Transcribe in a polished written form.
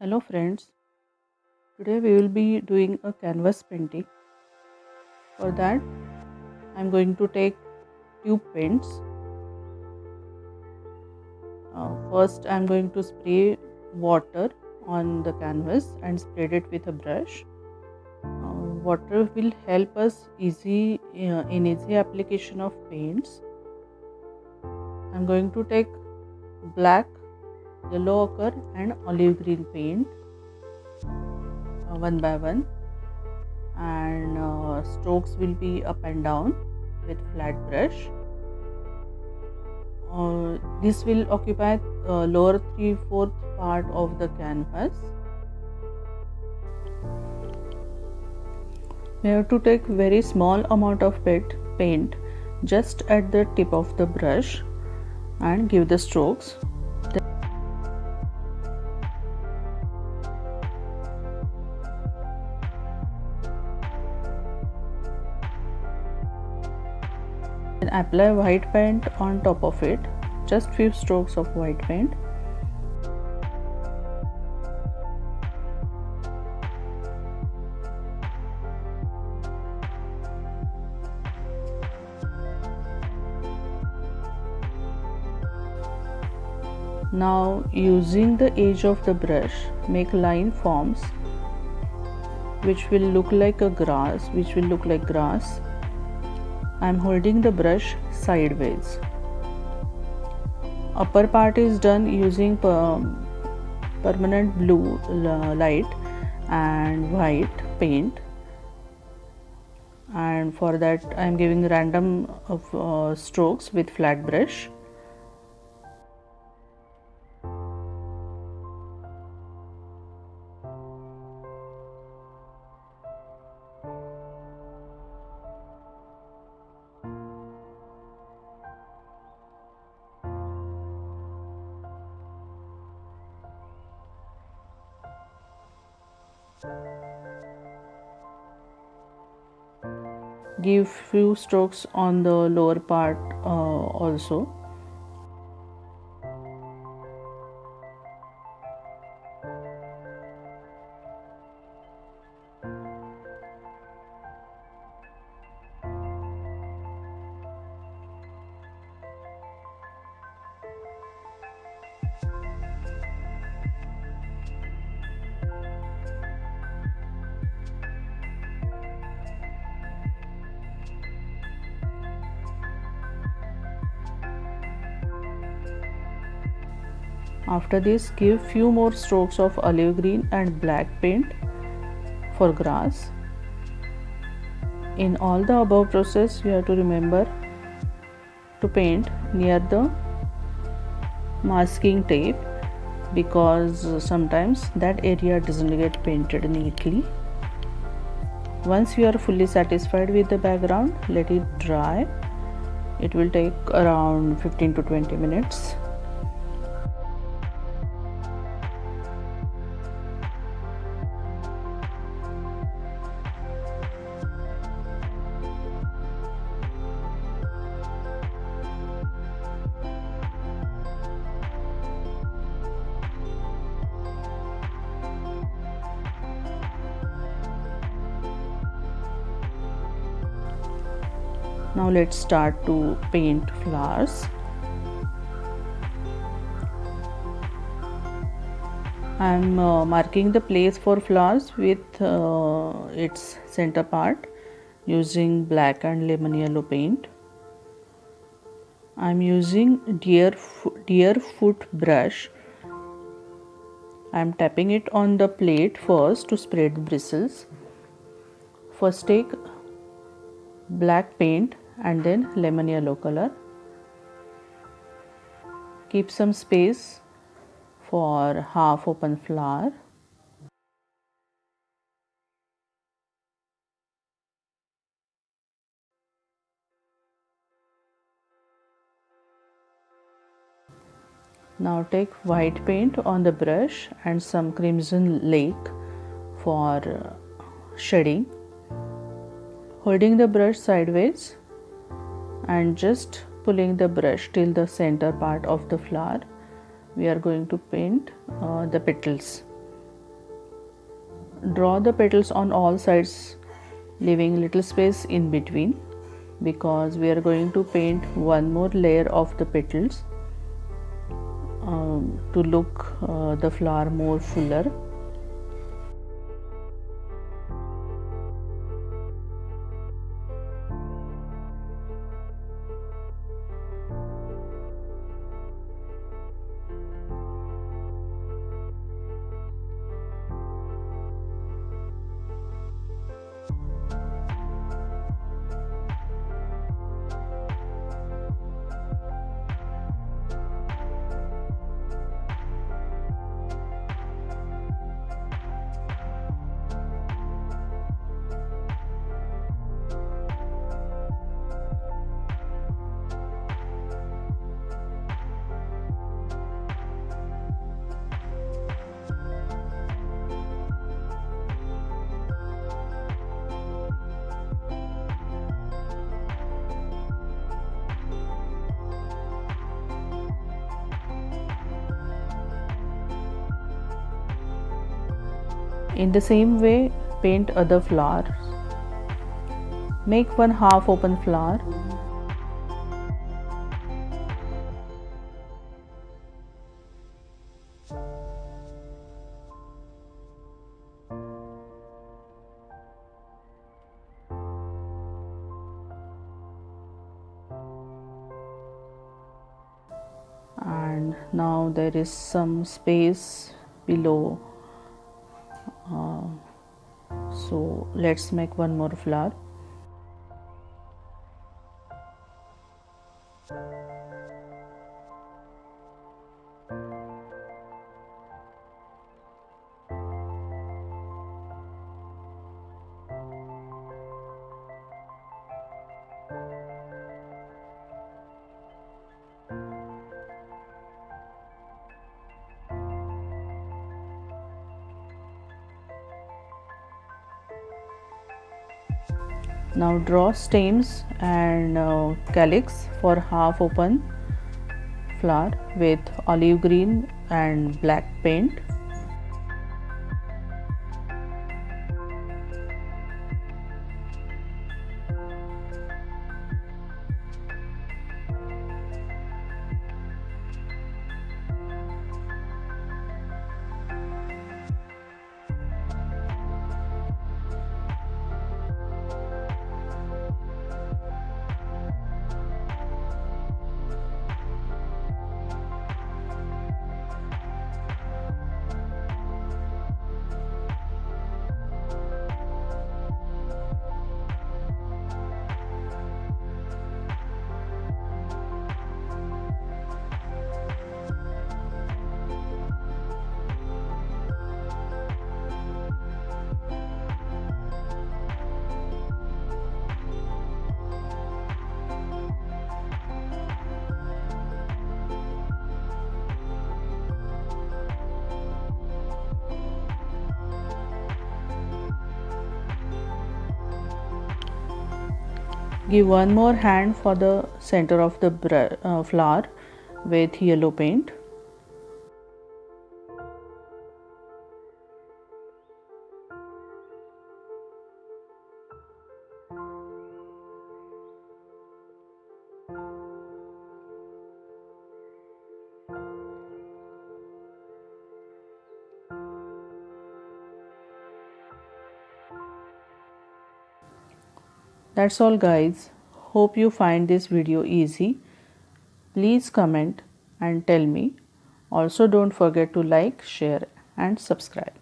Hello friends, today we will be doing a canvas painting. For that I am going to take tube paints. First I am going to spray water on the canvas and spread it with a brush. Water will help us in easy application of paints. I am going to take black, yellow ochre and olive green paint one by one, and strokes will be up and down with flat brush. This will occupy lower 3/4 part of the canvas. We have to take very small amount of paint just at the tip of the brush and give the strokes. Then apply white paint on top of it, just few strokes of white paint. Now using the edge of the brush, make line forms which will look like grass. I am holding the brush sideways. Upper part is done using permanent blue light and white paint, and for that I am giving random strokes with flat brush. Give few strokes on the lower part also. After this, give few more strokes of olive green and black paint for grass. In all the above process, you have to remember to paint near the masking tape, because sometimes that area doesn't get painted neatly. Once you are fully satisfied with the background, let it dry. It will take around 15 to 20 minutes. Now let's start to paint flowers. I am marking the place for flowers with its center part using black and lemon yellow paint. I am using deer foot brush. I am tapping it on the plate first to spread the bristles. First take black paint and then lemon yellow color. Keep some space for half open flower. Now take white paint on the brush and some crimson lake for shading. Holding the brush sideways and just pulling the brush till the center part of the flower, we are going to paint the petals. Draw the petals on all sides, leaving little space in between, because we are going to paint one more layer of the petals to look the flower more fuller. In the same way, paint other flowers. Make one half open flower. And now there is some space below, so let's make one more flower. Now draw stems and calyx for half open flower with olive green and black paint. Give one more hand for the center of the flower with yellow paint. That's all guys. Hope you find this video easy. Please comment and tell me. Also don't forget to like, share and subscribe.